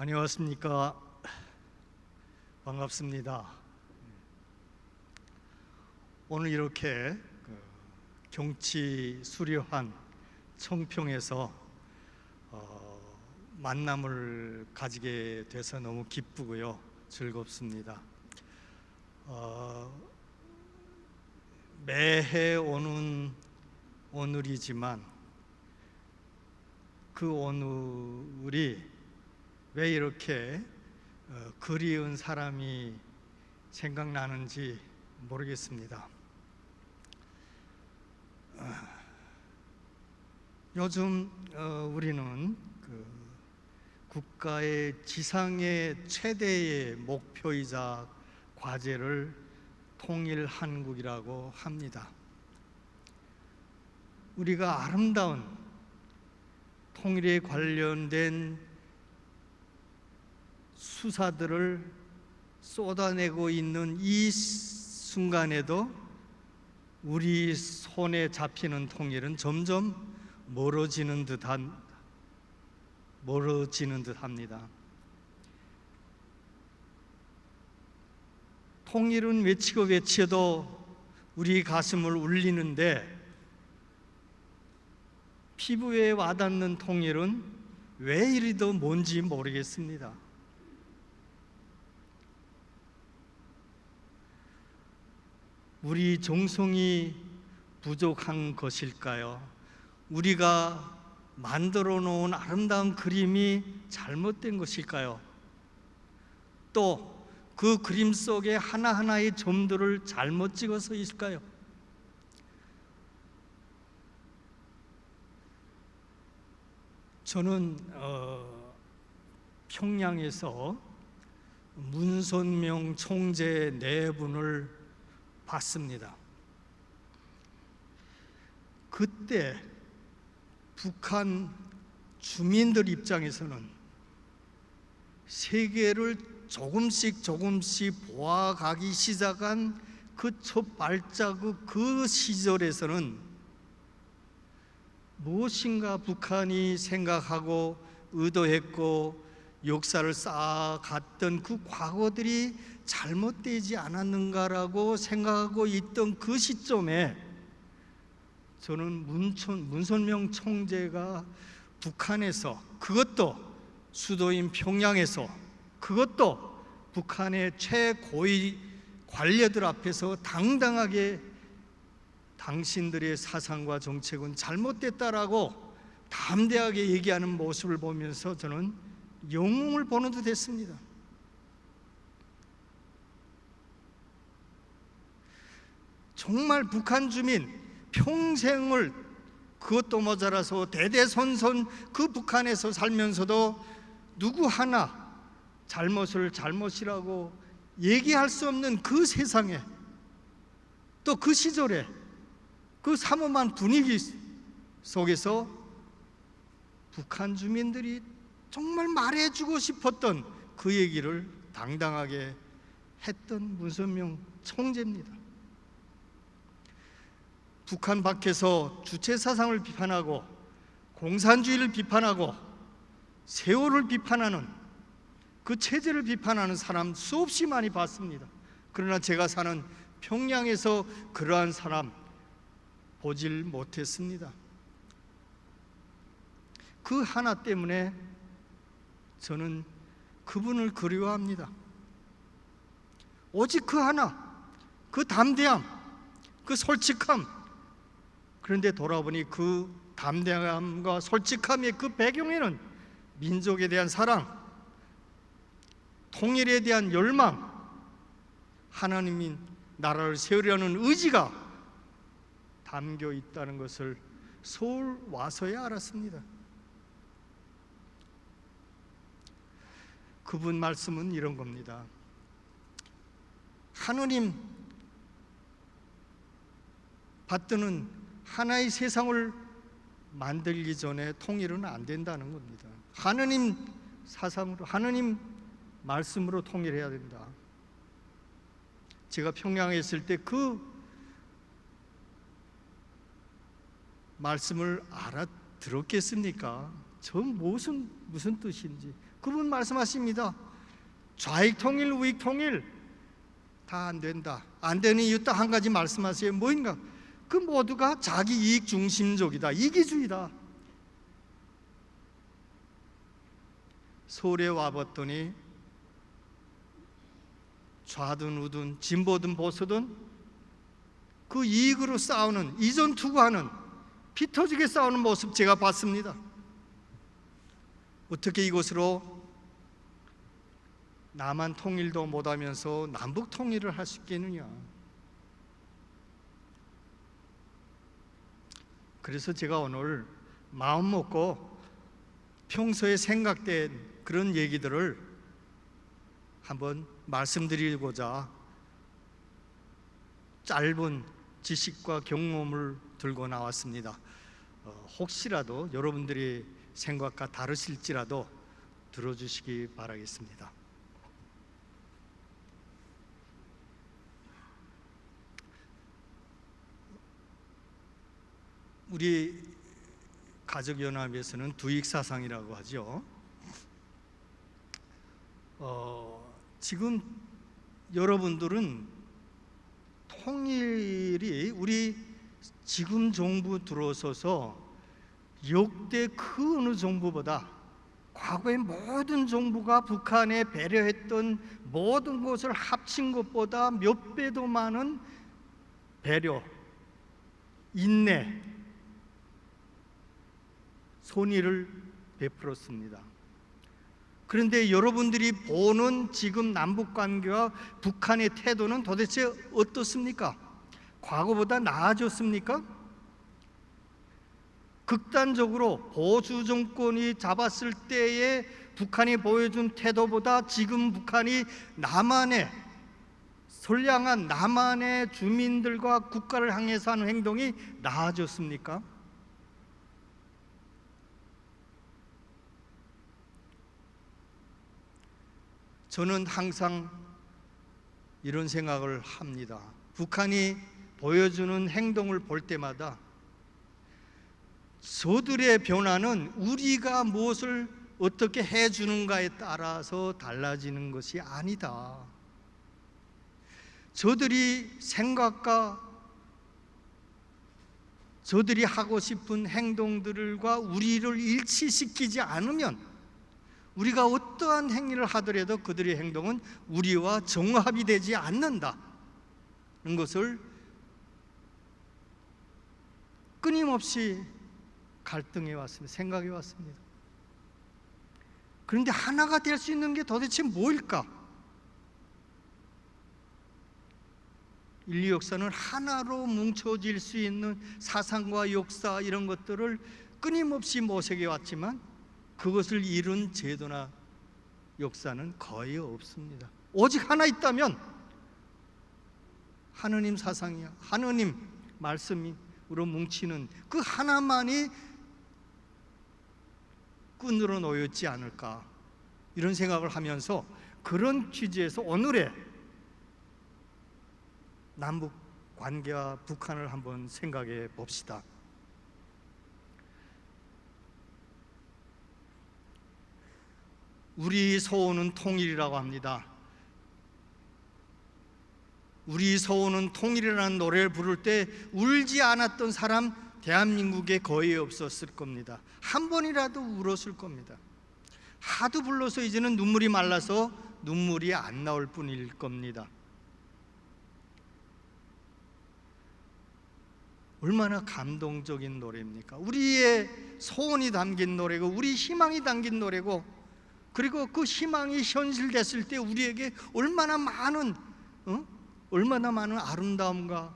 안녕하십니까. 반갑습니다. 오늘 이렇게 경치 수려한 청평에서 만남을 가지게 돼서 너무 기쁘고요, 즐겁습니다. 매해 오는 오늘이지만 그 오늘이 왜 이렇게 그리운 사람이 생각나는지 모르겠습니다. 요즘 우리는 국가의 지상의 최대의 목표이자 과제를 통일 한국이라고 합니다. 우리가 아름다운 통일에 관련된 수사들을 쏟아내고 있는 이 순간에도 우리 손에 잡히는 통일은 점점 멀어지는 듯합니다. 통일은 외쳐도 우리 가슴을 울리는데 피부에 와닿는 통일은 왜 이리도 뭔지 모르겠습니다. 우리 정성이 부족한 것일까요? 우리가 만들어 놓은 아름다운 그림이 잘못된 것일까요? 또 그 그림 속에 하나하나의 점들을 잘못 찍어서 있을까요? 저는 평양에서 문선명 총재 네 분을 봤습니다. 그때 북한 주민들 입장에서는 세계를 조금씩 보아가기 시작한 그 첫 발자국 그 시절에서는 무엇인가 북한이 생각하고 의도했고 역사를 쌓아갔던 그 과거들이 잘못되지 않았는가라고 생각하고 있던 그 시점에 저는 문선명 총재가 북한에서, 그것도 수도인 평양에서, 그것도 북한의 최고위 관료들 앞에서 당당하게 당신들의 사상과 정책은 잘못됐다라고 담대하게 얘기하는 모습을 보면서 저는 영웅을 보는 듯 했습니다. 정말 북한 주민 평생을, 그것도 모자라서 대대손손 그 북한에서 살면서도 누구 하나 잘못을 잘못이라고 얘기할 수 없는 그 세상에, 또 그 시절에 그 삼엄한 분위기 속에서 북한 주민들이 정말 말해주고 싶었던 그 얘기를 당당하게 했던 문선명 총재입니다. 북한 밖에서 주체사상을 비판하고 공산주의를 비판하고 세월을 비판하는 그 체제를 비판하는 사람 수없이 많이 봤습니다. 그러나 제가 사는 평양에서 그러한 사람 보질 못했습니다. 그 하나 때문에 저는 그분을 그리워합니다. 오직 그 하나, 그 담대함, 그 솔직함. 그런데 돌아보니 그 담대함과 솔직함의 그 배경에는 민족에 대한 사랑, 통일에 대한 열망, 하나님이 나라를 세우려는 의지가 담겨 있다는 것을 서울 와서야 알았습니다. 그분 말씀은 이런 겁니다. 하느님 받드는 하나의 세상을 만들기 전에 통일은 안 된다는 겁니다. 하느님 사상으로, 하느님 말씀으로 통일해야 된다. 제가 평양에 있을 때 그 말씀을 알아들었겠습니까? 저 무슨 뜻인지, 그분 말씀하십니다. 좌익 통일, 우익 통일 다 안 된다. 안 되는 이유 딱 한 가지 말씀하세요. 뭐인가? 그 모두가 자기 이익 중심적이다. 이기주의다. 서울에 와봤더니 좌든 우든 진보든 보수든 그 이익으로 싸우는, 이전 투구하는, 피 터지게 싸우는 모습 제가 봤습니다. 어떻게 이곳으로 남한 통일도 못하면서 남북 통일을 할 수 있겠느냐. 그래서 제가 오늘 마음 먹고 평소에 생각된 그런 얘기들을 한번 말씀드리고자 짧은 지식과 경험을 들고 나왔습니다. 혹시라도 여러분들이 생각과 다르실지라도 들어주시기 바라겠습니다. 우리 가족연합에서는 두익사상이라고 하죠. 지금 여러분들은 통일이 우리 지금 정부 들어서서 역대 그 어느 정부보다 과거의 모든 정부가 북한에 배려했던 모든 것을 합친 것보다 몇 배도 많은 배려, 인내, 선의를 베풀었습니다. 그런데 여러분들이 보는 지금 남북관계와 북한의 태도는 도대체 어떻습니까? 과거보다 나아졌습니까? 극단적으로 보수 정권이 잡았을 때에 북한이 보여준 태도보다 지금 북한이 남한의, 선량한 남한의 주민들과 국가를 향해서 하는 행동이 나아졌습니까? 저는 항상 이런 생각을 합니다. 북한이 보여주는 행동을 볼 때마다 저들의 변화는 우리가 무엇을 어떻게 해주는가에 따라서 달라지는 것이 아니다. 저들이 생각과 저들이 하고 싶은 행동들과 우리를 일치시키지 않으면 우리가 어떠한 행위를 하더라도 그들의 행동은 우리와 정합이 되지 않는다는 것을 끊임없이 갈등해 왔습니다. 생각해 왔습니다. 그런데 하나가 될 수 있는 게 도대체 뭘까? 인류 역사는 하나로 뭉쳐질 수 있는 사상과 역사 이런 것들을 끊임없이 모색해 왔지만 그것을 이룬 제도나 역사는 거의 없습니다. 오직 하나 있다면 하느님 사상이야, 하느님 말씀으로 뭉치는 그 하나만이 끈으로 놓였지 않을까, 이런 생각을 하면서 그런 취지에서 오늘의 남북 관계와 북한을 한번 생각해 봅시다. 우리 소원은 통일이라고 합니다. 우리 소원은 통일이라는 노래를 부를 때 울지 않았던 사람 대한민국에 거의 없었을 겁니다. 한 번이라도 울었을 겁니다. 하도 불러서 이제는 눈물이 말라서 눈물이 안 나올 뿐일 겁니다. 얼마나 감동적인 노래입니까? 우리의 소원이 담긴 노래고 우리 희망이 담긴 노래고, 그리고 그 희망이 현실됐을 때 우리에게 얼마나 많은 아름다움과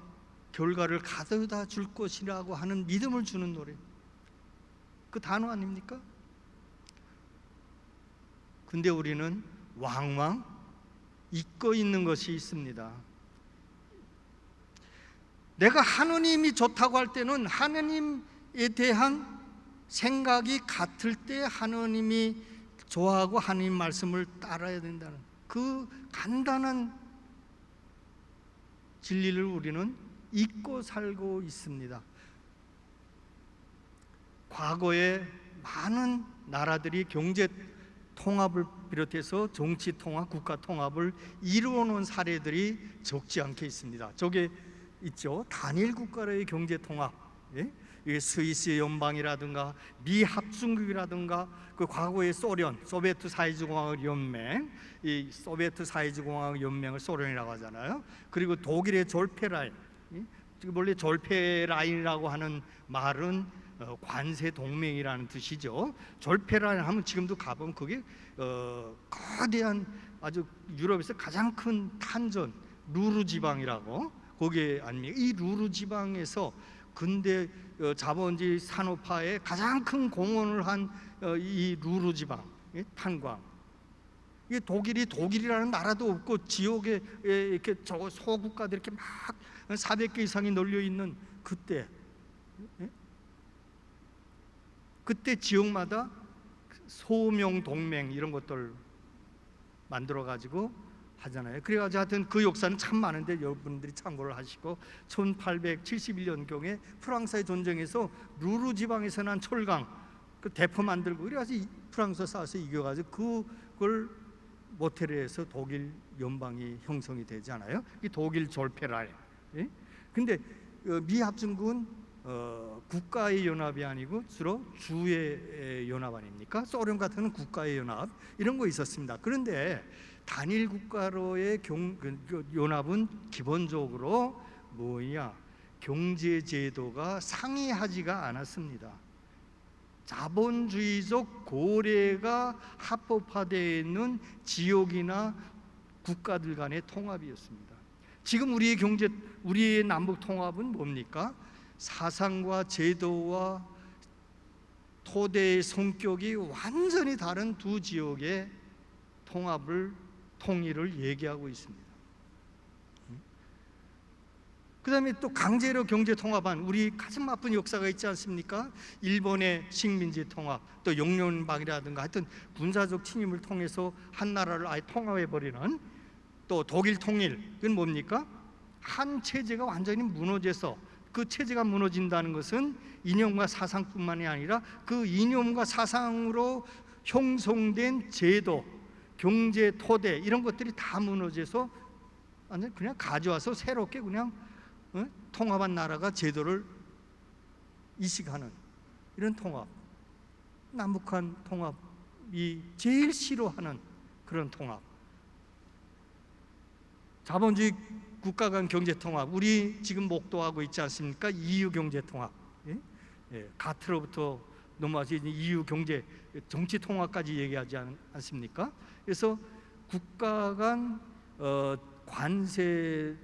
결과를 가져다 줄 것이라고 하는 믿음을 주는 노래, 그 단어 아닙니까? 근데 우리는 왕왕 잊고 있는 것이 있습니다. 내가 하느님이 좋다고 할 때는 하느님에 대한 생각이 같을 때 하느님이 좋아하고 하나님 말씀을 따라야 된다는 그 간단한 진리를 우리는 잊고 살고 있습니다. 과거에 많은 나라들이 경제 통합을 비롯해서 정치 통합, 국가 통합을 이루어 놓은 사례들이 적지 않게 있습니다. 저게 있죠. 단일 국가로의 경제 통합, 예? 이게 스위스 연방이라든가 미 합중국이라든가 그 과거의 소련, 소비에트 사회주의공화국 연맹, 이 소비에트 사회주의공화국 연맹을 소련이라고 하잖아요. 그리고 독일의 졸페라인, 지금 원래 졸페라인이라고 하는 말은 관세 동맹이라는 뜻이죠. 졸페라인 하면 지금도 가보면 그게 거대한 아주 유럽에서 가장 큰 탄전 루르 지방이라고 거기에 아닙니까? 이 루르 지방에서 근대 자본주의 산업화에 가장 큰 공헌을 한 이 루르 지방 탄광. 이게 독일이라는 나라도 없고 지역에 이렇게 저 소국가들 이렇게 막 400개 이상이 널려 있는 그때 지역마다 소명 동맹 이런 것들 만들어 가지고 하잖아요. 그래가지고 하여튼 그 역사는 참 많은데 여러분들이 참고를 하시고 1871년경에 프랑스의 전쟁에서 루르 지방에서 난 철강 그 대포 만들고 그래가지고 프랑스 싸워서 이겨가지고 그걸 모텔에서 독일 연방이 형성이 되잖아요. 이 독일 졸페라인. 예? 근데 미 합중국은 국가의 연합이 아니고 주로 주의 연합 아닙니까? 소련 같은 건 국가의 연합 이런 거 있었습니다. 그런데 단일 국가로의 연합은 기본적으로 뭐냐? 경제 제도가 상이하지가 않았습니다. 자본주의적 고래가 합법화되어 있는 지역이나 국가들 간의 통합이었습니다. 지금 우리의 남북 통합은 뭡니까? 사상과 제도와 토대의 성격이 완전히 다른 두 지역의 통일을 얘기하고 있습니다. 그 다음에 또 강제로 경제 통합한 우리 가슴 아픈 역사가 있지 않습니까? 일본의 식민지 통합, 또 영연방이라든가 하여튼 군사적 침입을 통해서 한 나라를 아예 통합해버리는 또 독일 통일, 그건 뭡니까? 한 체제가 완전히 무너져서 그 체제가 무너진다는 것은 이념과 사상뿐만이 아니라 그 이념과 사상으로 형성된 제도, 경제, 토대 이런 것들이 다 무너져서 완전 그냥 가져와서 새롭게 그냥 통합한 나라가 제도를 이식하는 이런 통합, 남북한 통합이 제일 싫어하는 그런 통합. 자본주의 국가 간 경제 통합, 우리 지금 목도하고 있지 않습니까? EU 경제 통합, 가트로부터 넘어와서 EU 경제 정치 통합까지 얘기하지 않습니까? 그래서 국가 간 관세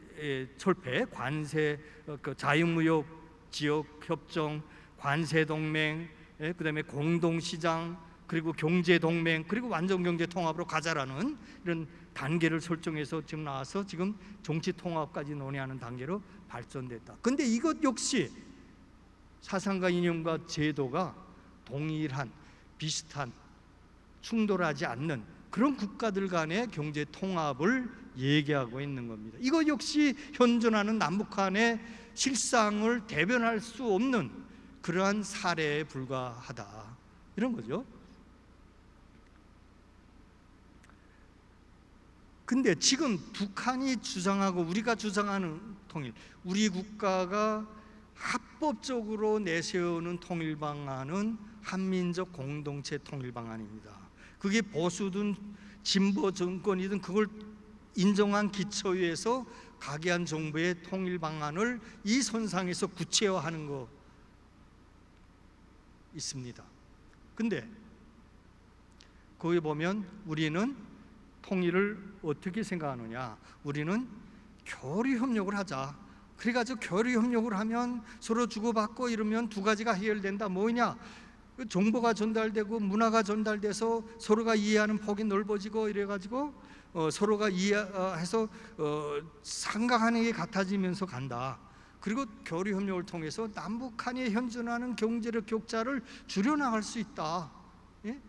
철폐, 관세 자유무역 지역 협정, 관세 동맹, 그다음에 공동 시장, 그리고 경제 동맹, 그리고 완전 경제 통합으로 가자라는 이런 단계를 설정해서 지금 나와서 지금 정치 통합까지 논의하는 단계로 발전됐다. 근데 이것 역시 사상과 이념과 제도가 동일한, 비슷한, 충돌하지 않는 그런 국가들 간의 경제 통합을 얘기하고 있는 겁니다. 이것 역시 현존하는 남북한의 실상을 대변할 수 없는 그러한 사례에 불과하다, 이런 거죠. 근데 지금 북한이 주장하고 우리가 주장하는 통일, 우리 국가가 합법적으로 내세우는 통일 방안은 한민족 공동체 통일 방안입니다. 그게 보수든 진보 정권이든 그걸 인정한 기초에서 각이한 정부의 통일 방안을 이 선상에서 구체화하는 거 있습니다. 근데 거기 보면 우리는 통일을 어떻게 생각하느냐? 우리는 교류 협력을 하자. 그래가지고 교류 협력을 하면 서로 주고받고 이러면 두 가지가 해결된다. 뭐냐? 정보가 전달되고 문화가 전달돼서 서로가 이해하는 폭이 넓어지고 이래가지고 서로가 이해해서 생각하는 게 같아지면서 간다. 그리고 교류 협력을 통해서 남북한이 현존하는 경제적 격차를 줄여나갈 수 있다. 예?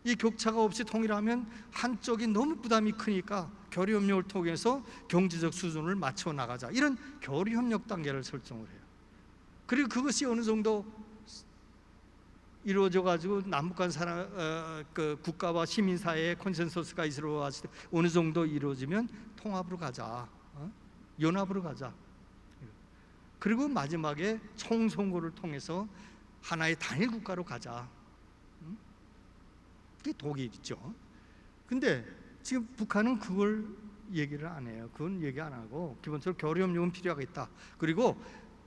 이 격차가 없이 통일하면 한쪽이 너무 부담이 크니까 교류 협력을 통해서 경제적 수준을 맞춰 나가자. 이런 교류 협력 단계를 설정을 해요. 그리고 그것이 어느 정도 이루어져 가지고 남북한 그 국가와 시민 사회의 컨센서스가 이루어질 때 어느 정도 이루어지면 통합으로 가자, 연합으로 가자. 그리고 마지막에 총선거를 통해서 하나의 단일 국가로 가자. 그게 독일이죠. 근데 지금 북한은 그걸 얘기를 안 해요. 그건 얘기 안 하고 기본적으로 교류협력은 필요하겠다. 그리고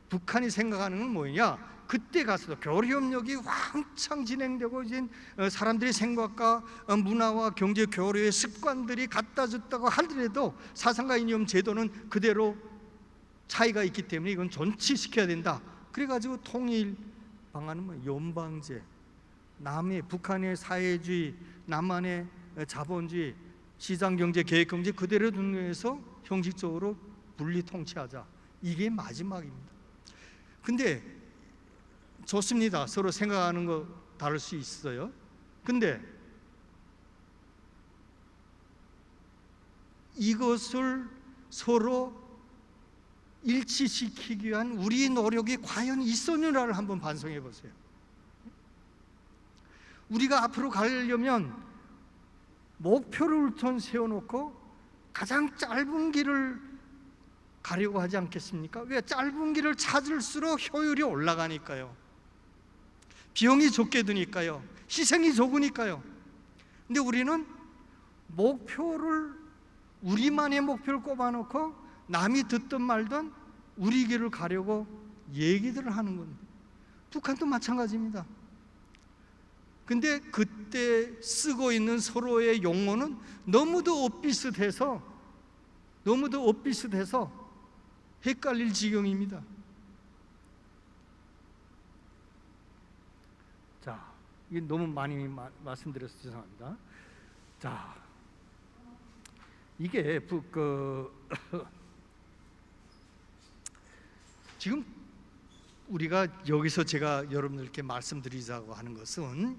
북한이 생각하는 건 뭐냐? 그때 가서도 교류협력이 왕창 진행되고 이제 사람들의 생각과 문화와 경제 교류의 습관들이 갖다 줬다고 하더라도 사상과 이념 제도는 그대로 차이가 있기 때문에 이건 존치시켜야 된다. 그래가지고 통일 방안은 뭐 연방제, 남의 북한의 사회주의, 남한의 자본주의, 시장경제, 계획경제 그대로 등에서 형식적으로 분리 통치하자. 이게 마지막입니다. 근데 좋습니다. 서로 생각하는 거 다를 수 있어요. 근데 이것을 서로 일치시키기 위한 우리 노력이 과연 있었느냐를 한번 반성해 보세요. 우리가 앞으로 가려면 목표를 우선 세워놓고 가장 짧은 길을 가려고 하지 않겠습니까? 왜? 짧은 길을 찾을수록 효율이 올라가니까요. 비용이 적게 드니까요. 희생이 적으니까요. 근데 우리는 목표를, 우리만의 목표를 꼽아놓고 남이 듣든 말든 우리 길을 가려고 얘기들을 하는 겁니다. 북한도 마찬가지입니다. 근데 그때 쓰고 있는 서로의 용어는 너무도 엇비슷해서 헷갈릴 지경입니다. 자, 이게 너무 많이 말씀드려서 죄송합니다. 자, 이게 지금 우리가 여기서 제가 여러분들께 말씀드리자고 하는 것은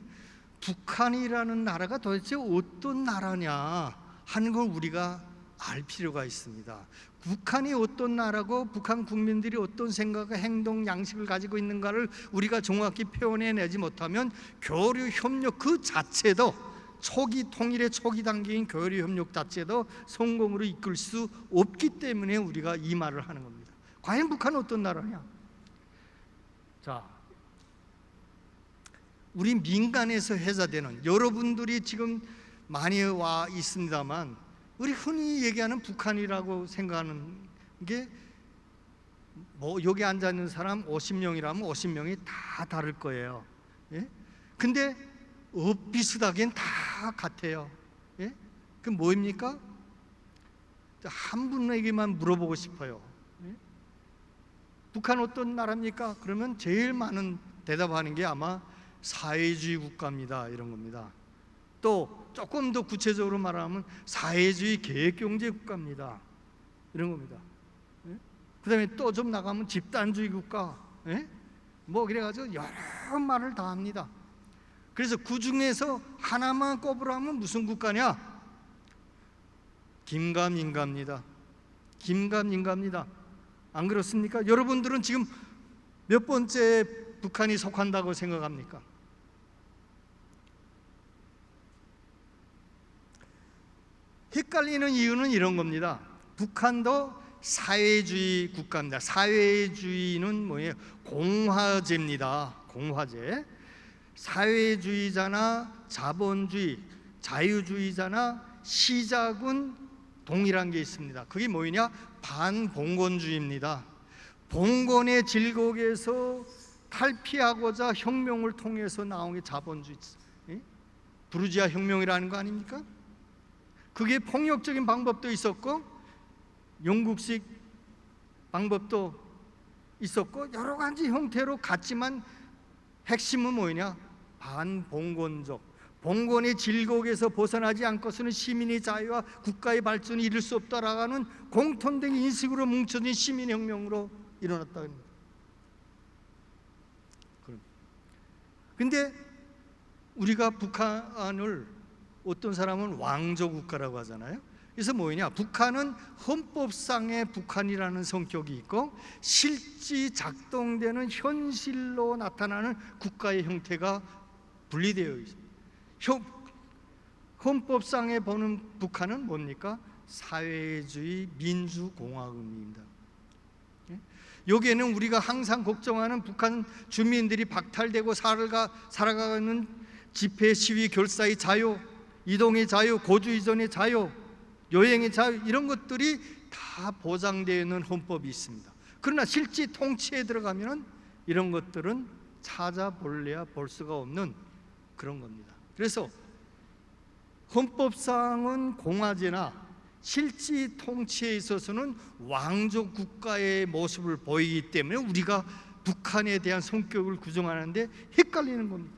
북한이라는 나라가 도대체 어떤 나라냐 하는 걸 우리가 알 필요가 있습니다. 북한이 어떤 나라고 북한 국민들이 어떤 생각과 행동 양식을 가지고 있는가를 우리가 정확히 표현해내지 못하면 교류 협력 그 자체도 초기 통일의 초기 단계인 교류 협력 자체도 성공으로 이끌 수 없기 때문에 우리가 이 말을 하는 겁니다. 과연 북한은 어떤 나라냐? 자, 우리 민간에서 회자되는, 여러분들이 지금 많이 와 있습니다만 우리 흔히 얘기하는 북한이라고 생각하는 게 뭐 여기 앉아 있는 사람 50명이라면 50명이 다 다를 거예요. 예? 근데 비슷하긴 다 같아요. 예? 그 뭐입니까? 한 분에게만 물어보고 싶어요. 예? 북한 어떤 나라입니까? 그러면 제일 많은 대답하는 게 아마 사회주의 국가입니다, 이런 겁니다. 또 조금 더 구체적으로 말하면 사회주의 계획경제 국가입니다, 이런 겁니다. 예? 그 다음에 또 좀 나가면 집단주의 국가, 예? 뭐 그래가지고 여러 말을 다 합니다. 그래서 그 중에서 하나만 꼽으라면 무슨 국가냐? 김감인가입니다. 김감인가입니다. 안 그렇습니까? 여러분들은 지금 몇 번째 북한이 속한다고 생각합니까? 헷갈리는 이유는 이런 겁니다. 북한도 사회주의 국가입니다. 사회주의는 뭐예요? 공화제입니다. 공화제. 사회주의자나 자본주의, 자유주의자나 시작은 동일한 게 있습니다. 그게 뭐냐? 반봉건주의입니다. 봉건의 질곡에서 탈피하고자 혁명을 통해서 나온 게 자본주의, 부르지아 혁명이라는 거 아닙니까? 그게 폭력적인 방법도 있었고 영국식 방법도 있었고 여러 가지 형태로 갔지만 핵심은 뭐냐? 반봉건적, 봉건의 질곡에서 벗어나지 않고서는 시민의 자유와 국가의 발전이 이룰 수 없다라는 공통된 인식으로 뭉쳐진 시민혁명으로 일어났다는 겁니다. 근데 우리가 북한을 어떤 사람은 왕조국가라고 하잖아요. 그래서 뭐냐? 북한은 헌법상의 북한이라는 성격이 있고 실제 작동되는 현실로 나타나는 국가의 형태가 분리되어 있습니다. 헌법상에 보는 북한은 뭡니까? 사회주의 민주공화국입니다. 여기에는 우리가 항상 걱정하는 북한 주민들이 박탈되고 살아가는 집회, 시위, 결사의 자유, 이동의 자유, 거주 이전의 자유, 여행의 자유, 이런 것들이 다 보장되어 있는 헌법이 있습니다. 그러나 실제 통치에 들어가면 이런 것들은 찾아볼래야 볼 수가 없는 그런 겁니다. 그래서 헌법상은 공화제나 실제 통치에 있어서는 왕족 국가의 모습을 보이기 때문에 우리가 북한에 대한 성격을 규정하는데 헷갈리는 겁니다.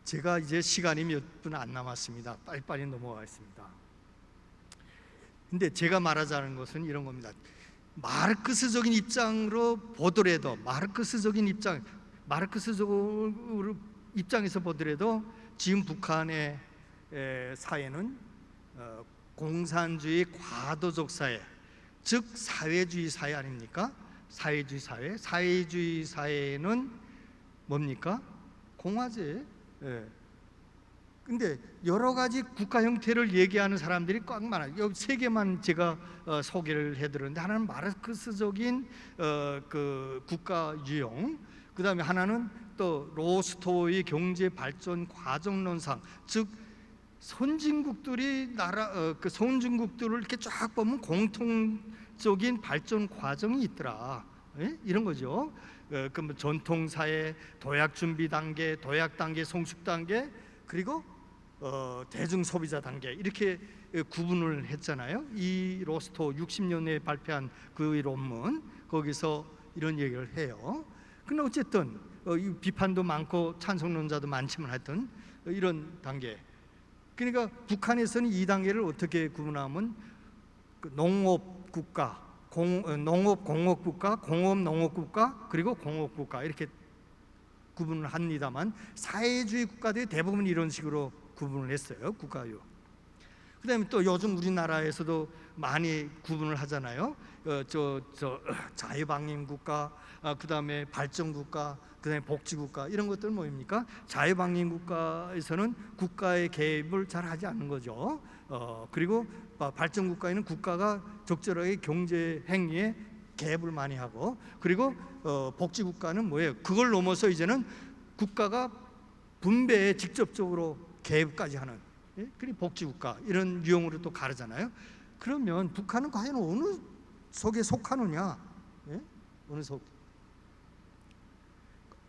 제가 이제 시간이 몇 분 안 남았습니다. 빨리빨리 넘어가겠습니다. 근데 제가 말하자는 것은 이런 겁니다. 마르크스적인 입장으로 보더라도, 마르크스적인 입장에서 보더라도 지금 북한의 사회는 공산주의 과도적 사회, 즉 사회주의 사회 아닙니까? 사회주의 사회는 뭡니까? 공화제. 근데 여러 가지 국가 형태를 얘기하는 사람들이 꽉 많아요. 여기 세 개만 제가 소개를 해드렸는데, 하나는 마르크스적인 그 국가 유형, 그 다음에 하나는 또 로스토의 경제 발전 과정론상, 즉 선진국들이 선진국들을 이렇게 쫙 보면 공통적인 발전 과정이 있더라. 이런 거죠. 그 전통사회, 도약 준비 단계, 도약 단계, 성숙 단계, 그리고 대중 소비자 단계, 이렇게 구분을 했잖아요. 이 로스토 60년에 발표한 그 논문, 거기서 이런 얘기를 해요. 근데 어쨌든 비판도 많고 찬성론자도 많지만 하여튼 이런 단계. 그러니까 북한에서는 이 단계를 어떻게 구분하면 농업 국가, 농업 공업 국가, 공업 농업 국가, 그리고 공업 국가, 이렇게 구분을 합니다만, 사회주의 국가들이 대부분 이런 식으로 구분을 했어요. 국가요. 그 다음에 또 요즘 우리나라에서도 많이 구분을 하잖아요. 자유방임 국가, 그 다음에 발전 국가, 그 다음에 복지 국가, 이런 것들은 뭐입니까? 자유방임 국가에서는 국가의 개입을 잘 하지 않는 거죠. 그리고 발전 국가에는 국가가 적절하게 경제 행위에 개입을 많이 하고, 그리고 복지 국가는 뭐예요? 그걸 넘어서 이제는 국가가 분배에 직접적으로 개입까지 하는, 그리고 복지 국가, 이런 유형으로 또 가르잖아요. 그러면 북한은 과연 어느 속에 속하느냐? 어느 속?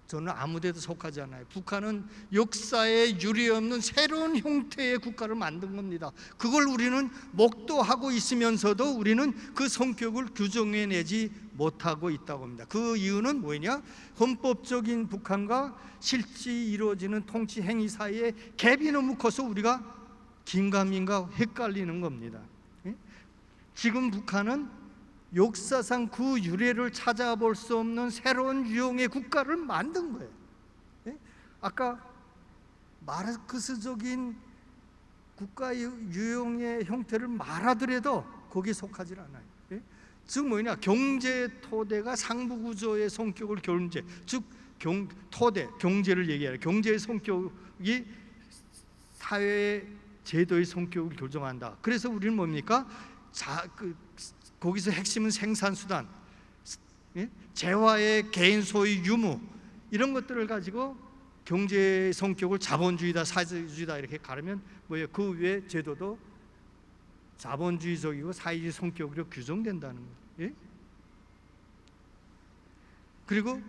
저는 아무데도 속하지 않아요. 북한은 역사에 유례없는 새로운 형태의 국가를 만든 겁니다. 그걸 우리는 목도하고 있으면서도 우리는 그 성격을 규정해내지 못하고 있다고 합니다. 그 이유는 뭐냐? 헌법적인 북한과 실제 이루어지는 통치 행위 사이에 갭이 너무 커서 우리가 긴가민가 헷갈리는 겁니다. 지금 북한은 역사상 그 유래를 찾아볼 수 없는 새로운 유형의 국가를 만든 거예요. 아까 마르크스적인 국가 유형의 형태를 말하더라도 거기에 속하지 않아요. 즉 뭐냐? 경제 토대가 상부 구조의 성격을 견제, 즉 토대, 경제를 얘기해요. 경제의 성격이 사회의 제도의 성격을 교정한다. 그래서 우리는 뭡니까? 거기서 핵심은 생산수단, 재화의 개인 소유 유무, 이런 것들을 가지고 경제의 성격을 자본주의다, 사회주의다 이렇게 가르면 뭐예요? 그 위에 제도도 자본주의적이고 사회주의 성격으로 규정된다는 거예요. 그리고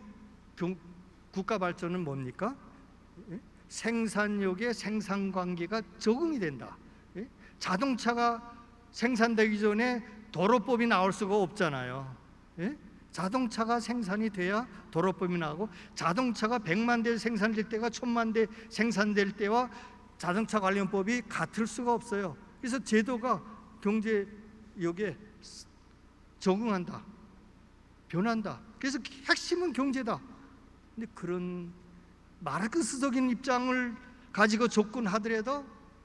국가 발전은 뭡니까? 생산력의 생산관계가 적응이 된다. 자동차가 생산되기 전에 도로법이 나올 수가 없잖아요. 자동차가 생산이 돼야 도로법이 나오고, 자동차가 100만 대 생산될 때가 1000만 대 생산될 때와 자동차 관련법이 같을 수가 없어요. 그래서 제도가 경제력에 적응한다, 변한다. 그래서 핵심은 경제다. 근데 그런 마르크스적인 입장을 가지고 접근하더라도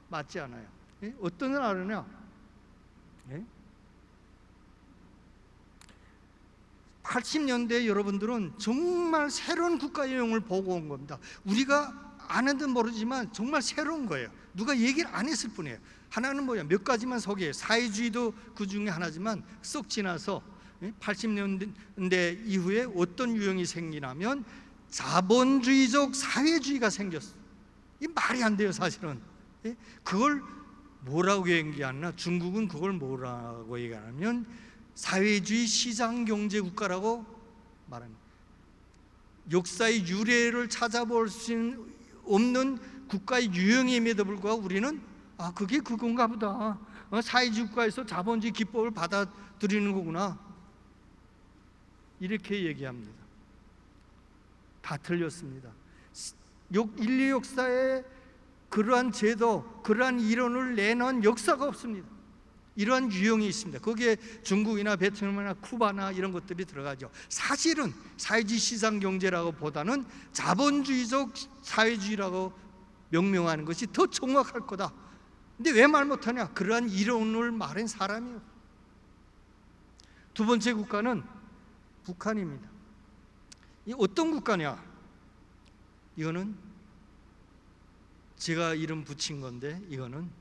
맞지 않아요. 어떤 걸 알으냐? 80년대 여러분들은 정말 새로운 국가유형을 보고 온 겁니다. 우리가 아는 듯 모르지만 정말 새로운 거예요. 누가 얘기를 안 했을 뿐이에요. 하나는 뭐야? 몇 가지만 소개해요. 사회주의도 그 중에 하나지만 쏙 지나서 80년대 이후에 어떤 유형이 생기냐면 자본주의적 사회주의가 생겼어요. 이 말이 안 돼요, 사실은. 그걸 뭐라고 얘기하나? 중국은 그걸 뭐라고 얘기하냐면 사회주의 시장경제 국가라고 말합니다. 역사의 유래를 찾아볼 수 없는 국가의 유형임에도 불구하고 우리는 그게 그건가 보다. 사회주의 국가에서 자본주의 기법을 받아들이는 거구나. 이렇게 얘기합니다. 다 틀렸습니다. 인류 역사에 그러한 제도, 그러한 이론을 내놓은 역사가 없습니다. 이러한 유형이 있습니다. 거기에 중국이나 베트남이나 쿠바나 이런 것들이 들어가죠. 사실은 사회주의 시장경제라고 보다는 자본주의적 사회주의라고 명명하는 것이 더 정확할 거다. 근데 왜 말 못하냐? 그러한 이론을 말한 사람이에요. 두 번째 국가는 북한입니다. 이 어떤 국가냐? 이거는 제가 이름 붙인 건데, 이거는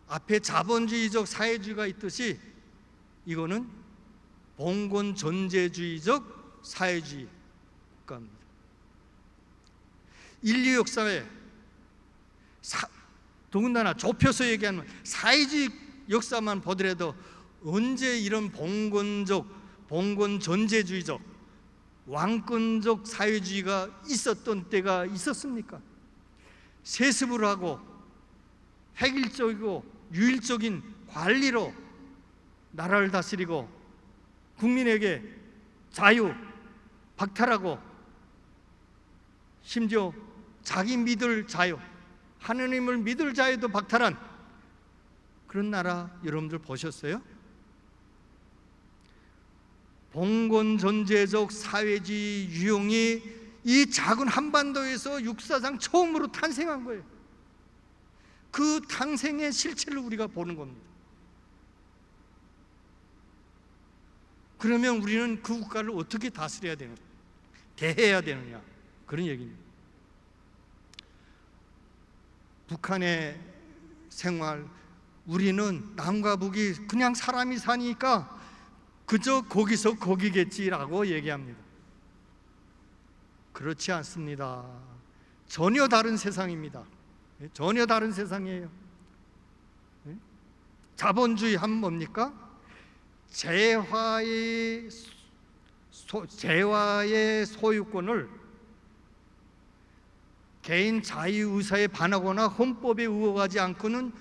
앞에 자본주의적 사회주의가 있듯이 이거는 봉건 전제주의적 사회주의 국가입니다. 인류 역사에 더군다나 좁혀서 얘기하면 사회주의 역사만 보더라도 언제 이런 봉건 전제주의적 왕권적 사회주의가 있었던 때가 있었습니까? 세습을 하고 획일적이고 유일적인 관리로 나라를 다스리고 국민에게 자유 박탈하고 심지어 자기 믿을 자유, 하느님을 믿을 자유도 박탈한 그런 나라 여러분들 보셨어요? 봉건 전제적 사회주의 유형이 이 작은 한반도에서 역사상 처음으로 탄생한 거예요. 그 탄생의 실체를 우리가 보는 겁니다. 그러면 우리는 그 국가를 어떻게 다스려야 되느냐, 대해야 되느냐, 그런 얘기입니다. 북한의 생활, 우리는 남과 북이 그냥 사람이 사니까 그저 거기서 거기겠지라고 얘기합니다. 그렇지 않습니다. 전혀 다른 세상입니다. 전혀 다른 세상이에요. 자본주의 하면 뭡니까? 재화의 소유권을 개인 자유의사에 반하거나 헌법에 의거하지 않고는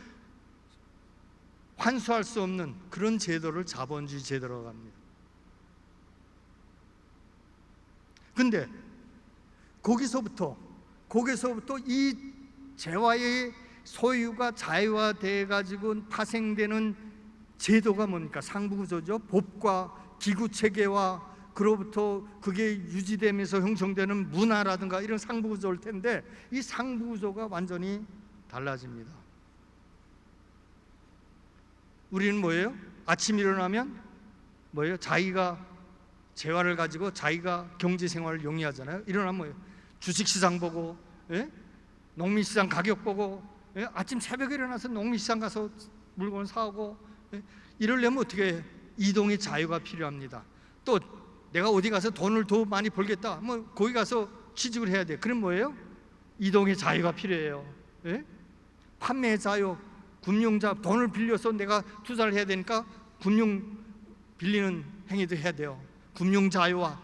환수할 수 없는 그런 제도를 자본주의 제도라고 합니다. 근데 거기서부터 이 재화의 소유가 자유화돼 가지고 파생되는 제도가 뭡니까? 상부구조죠. 법과 기구체계와 그로부터 그게 유지되면서 형성되는 문화라든가 이런 상부구조일 텐데 이 상부구조가 완전히 달라집니다. 우리는 뭐예요? 아침 일어나면 뭐예요? 자기가 재화를 가지고 자기가 경제생활을 영위하잖아요. 일어나면 뭐예요? 주식시장 보고, 농민시장 가격 보고, 아침 새벽에 일어나서 농민시장 가서 물건 사오고, 이러려면 어떻게 이동의 자유가 필요합니다. 또 내가 어디 가서 돈을 더 많이 벌겠다, 뭐 거기 가서 취직을 해야 돼. 그럼 뭐예요? 이동의 자유가 필요해요. 판매의 자유, 금융자, 돈을 빌려서 내가 투자를 해야 되니까 금융 빌리는 행위도 해야 돼요. 금융 자유와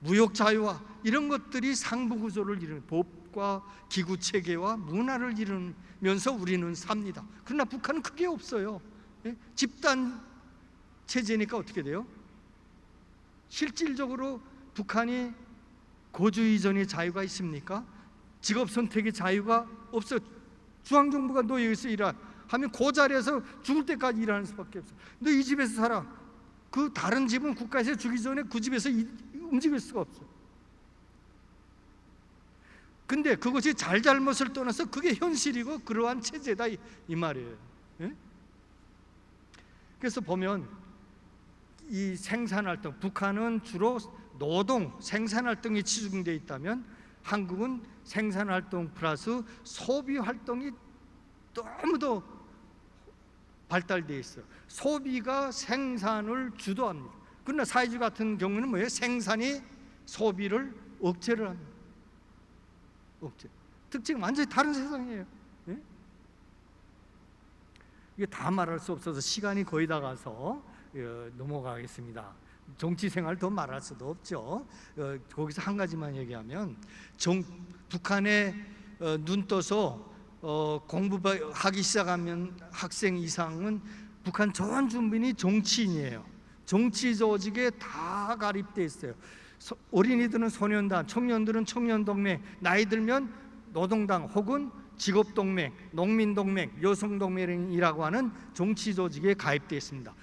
무역 자유와 이런 것들이 상부 구조를 이루는 법과 기구 체계와 문화를 이루면서 우리는 삽니다. 그러나 북한은 그게 없어요. 집단 체제니까 어떻게 돼요? 실질적으로 북한이 고주 이전의 자유가 있습니까? 직업 선택의 자유가 없어. 중앙정부가 너 여기서 일하 하면 그 자리에서 죽을 때까지 일하는 수밖에 없어. 너 이 집에서 살아. 그 다른 집은 국가에서 주기 전에 그 집에서 움직일 수가 없어. 근데 그것이 잘잘못을 떠나서 그게 현실이고 그러한 체제다 이 말이에요. 그래서 보면 이 생산활동, 북한은 주로 노동, 생산활동에 치중되어 있다면 한국은 생산활동 플러스 소비활동이 너무도 발달되어 있어요. 소비가 생산을 주도합니다. 그러나 사회주의 같은 경우는 뭐예요? 생산이 소비를 억제를 합니다. 억제. 특징은 완전히 다른 세상이에요. 예? 이게 다 말할 수 없어서 시간이 거의 다 가서 넘어가겠습니다. 정치 생활 더 말할 수도 없죠. 거기서 한 가지만 얘기하면 북한에 눈 떠서 공부하기 시작하면 학생 이상은 북한 전 주민이 정치인이에요. 정치 조직에 다 가입돼 있어요. 어린이들은 소년단, 청년들은 청년동맹, 나이 들면 노동당 혹은 직업동맹, 농민동맹, 여성동맹이라고 하는 정치 조직에 가입되어 있습니다.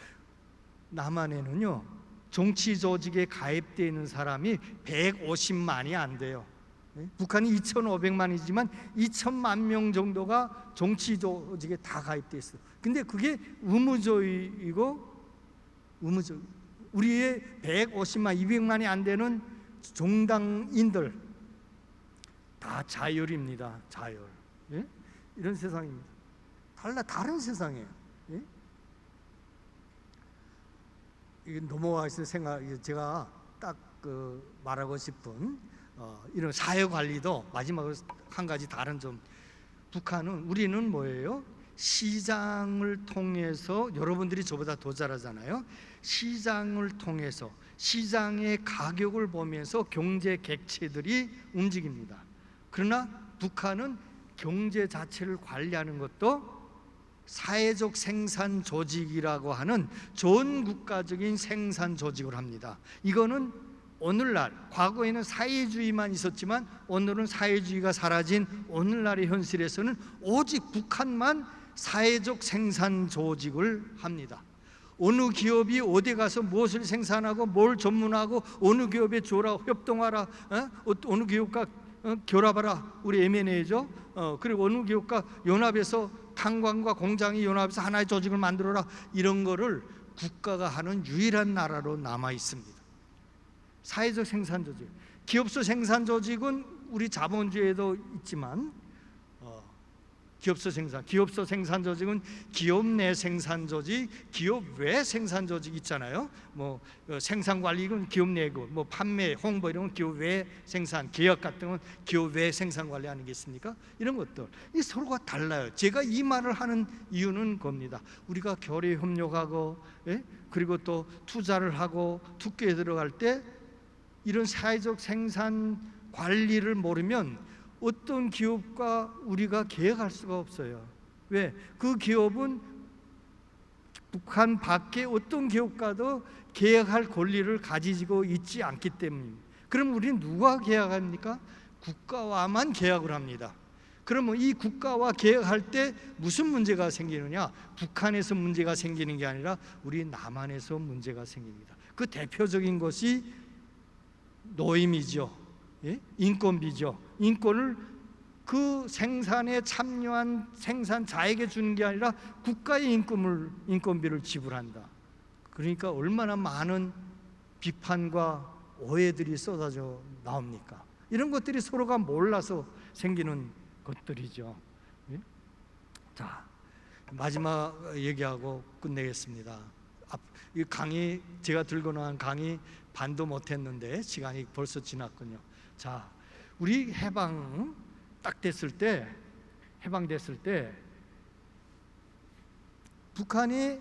남한에는요, 정치 조직에 가입되어 있는 사람이 150만이 안 돼요. 북한이 2,500만이지만 2천만 명 정도가 정치 조직에 다 가입되어 있어요. 근데 그게 의무적이고 우리의 150만, 200만이 안 되는 정당인들 다 자율입니다. 자율. 예? 이런 세상입니다. 다른 세상이에요. 예? 이게 넘어와 있을 생각, 제가 딱 말하고 싶은 이런 사회 관리도 마지막으로 한 가지 다른 점. 북한은, 우리는 뭐예요? 시장을 통해서, 여러분들이 저보다 더 잘하잖아요. 시장을 통해서 시장의 가격을 보면서 경제 객체들이 움직입니다. 그러나 북한은 경제 자체를 관리하는 것도 사회적 생산 조직이라고 하는 전 국가적인 생산 조직을 합니다. 이거는 오늘날, 과거에는 사회주의만 있었지만 오늘은 사회주의가 사라진 오늘날의 현실에서는 오직 북한만 사회적 생산 조직을 합니다. 어느 기업이 어디 가서 무엇을 생산하고 뭘 전문하고 어느 기업에 줘라, 협동하라, 어느 기업과 결합하라, 우리 M&A죠. 그리고 어느 기업과 연합해서 탄광과 공장이 연합해서 하나의 조직을 만들어라, 이런 거를 국가가 하는 유일한 나라로 남아 있습니다. 사회적 생산 조직. 기업소 생산 조직은 우리 자본주의에도 있지만 기업소 생산 조직은 기업 내 생산 조직, 기업 외 생산 조직 있잖아요. 뭐 생산 관리는 기업 내고, 뭐 판매, 홍보 이런 건 기업 외 생산, 계약 같은 건 기업 외 생산 관리 아니겠습니까? 이런 것들 이 서로가 달라요. 제가 이 말을 하는 이유는 겁니다. 우리가 교류 협력하고, 예? 그리고 또 투자를 하고 투기에 들어갈 때 이런 사회적 생산 관리를 모르면 어떤 기업과 우리가 계약할 수가 없어요. 왜? 그 기업은 북한 밖에 어떤 기업과도 계약할 권리를 가지고 있지 않기 때문입니다. 그럼 우리는 누가 계약합니까? 국가와만 계약을 합니다. 그러면 이 국가와 계약할 때 무슨 문제가 생기느냐? 북한에서 문제가 생기는 게 아니라 우리 남한에서 문제가 생깁니다. 그 대표적인 것이 노임이죠. 예? 인건비죠. 인권을 그 생산에 참여한 생산자에게 주는 게 아니라 국가의 인건비를 지불한다. 그러니까 얼마나 많은 비판과 오해들이 쏟아져 나옵니까? 이런 것들이 서로가 몰라서 생기는 것들이죠. 예? 자, 마지막 얘기하고 끝내겠습니다. 이 강의, 제가 들고 나온 강의 반도 못했는데 시간이 벌써 지났군요. 자, 우리 해방 딱 됐을 때, 해방됐을 때 북한이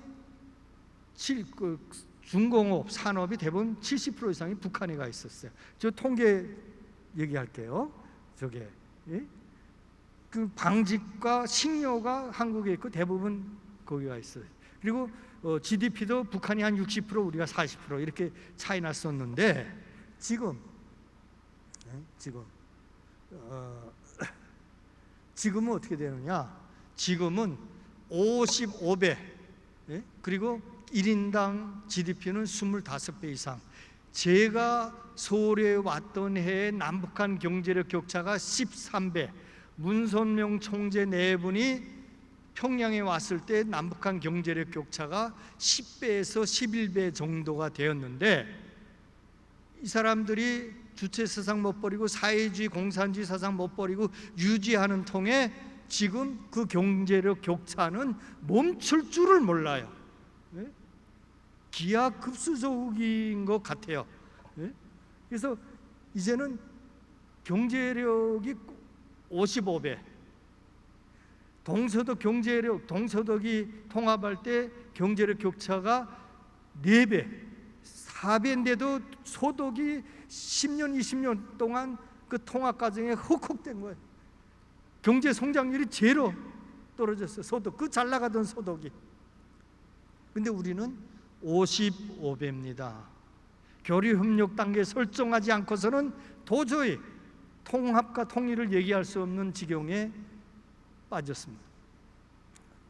중공업 산업이 대부분 70% 이상이 북한에 가 있었어요. 저 통계 얘기할게요. 저게, 예? 그 방직과 식료가 한국에 있고 대부분 거기가 있어요. 그리고 GDP도 북한이 한 60%, 우리가 40% 이렇게 차이 났었는데 지금은 어떻게 되느냐? 지금은 55배, 예? 그리고 1인당 GDP는 25배 이상. 제가 서울에 왔던 해에 남북한 경제력 격차가 13배. 문선명 총재 네 분이 평양에 왔을 때 남북한 경제력 격차가 10배에서 11배 정도가 되었는데, 이 사람들이 주체 사상 못 버리고 사회주의 공산주의 사상 못 버리고 유지하는 통에 지금 그 경제력 격차는 멈출 줄을 몰라요. 기하급수적인 것 같아요. 그래서 이제는 경제력이 55배, 동서독이 통합할 때 경제력 격차가 4배, 4배인데도 소득이 10년, 20년 동안 그 통합 과정에 흑흑된 거예요. 경제 성장률이 제로 떨어졌어요. 소득, 그 잘 나가던 소득이. 근데 우리는 55배입니다. 교류협력 단계에 설정하지 않고서는 도저히 통합과 통일을 얘기할 수 없는 지경에 빠졌습니다.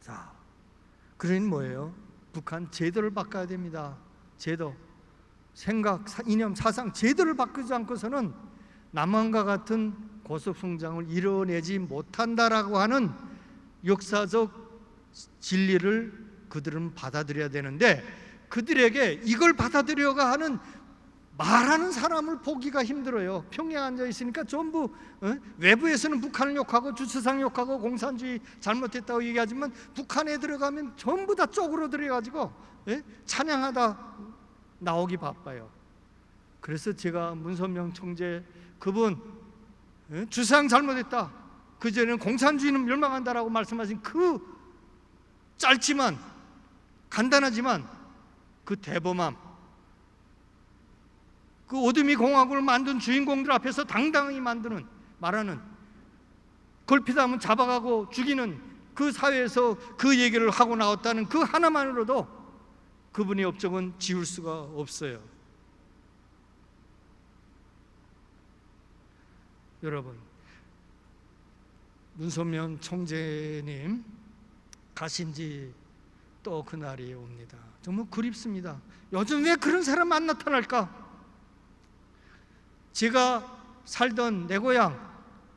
자, 그러니 뭐예요? 북한 제도를 바꿔야 됩니다. 제도, 생각, 이념, 사상 제도를 바꾸지 않고서는 남한과 같은 고속성장을 이뤄내지 못한다라고 하는 역사적 진리를 그들은 받아들여야 되는데, 그들에게 이걸 받아들여가 하는 말하는 사람을 보기가 힘들어요. 평양에 앉아 있으니까 전부 외부에서는 북한을 욕하고 주체상 욕하고 공산주의 잘못했다고 얘기하지만, 북한에 들어가면 전부 다 쪼그러들어가지고 찬양하다 나오기 바빠요. 그래서 제가 문선명 총재 그분 주체상 잘못했다, 그전에는 공산주의는 멸망한다라고 말씀하신 그 짧지만 간단하지만 그 대범함, 그 어둠이 공화국을 만든 주인공들 앞에서 당당히 말하는, 걸핏하면 잡아가고 죽이는 그 사회에서 그 얘기를 하고 나왔다는 그 하나만으로도 그분의 업적은 지울 수가 없어요. 여러분, 문선명 총재님 가신 지 또 그날이 옵니다. 정말 그립습니다. 요즘 왜 그런 사람 안 나타날까? 제가 살던 내 고향,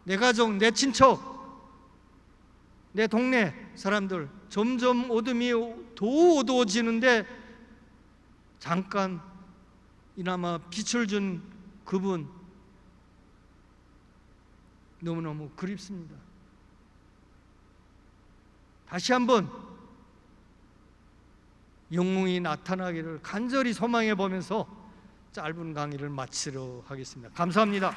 내 가족, 내 친척, 내 동네 사람들 점점 어둠이 더 어두워지는데 잠깐 이나마 빛을 준 그분 너무너무 그립습니다. 다시 한번 영웅이 나타나기를 간절히 소망해 보면서 짧은 강의를 마치도록 하겠습니다. 감사합니다.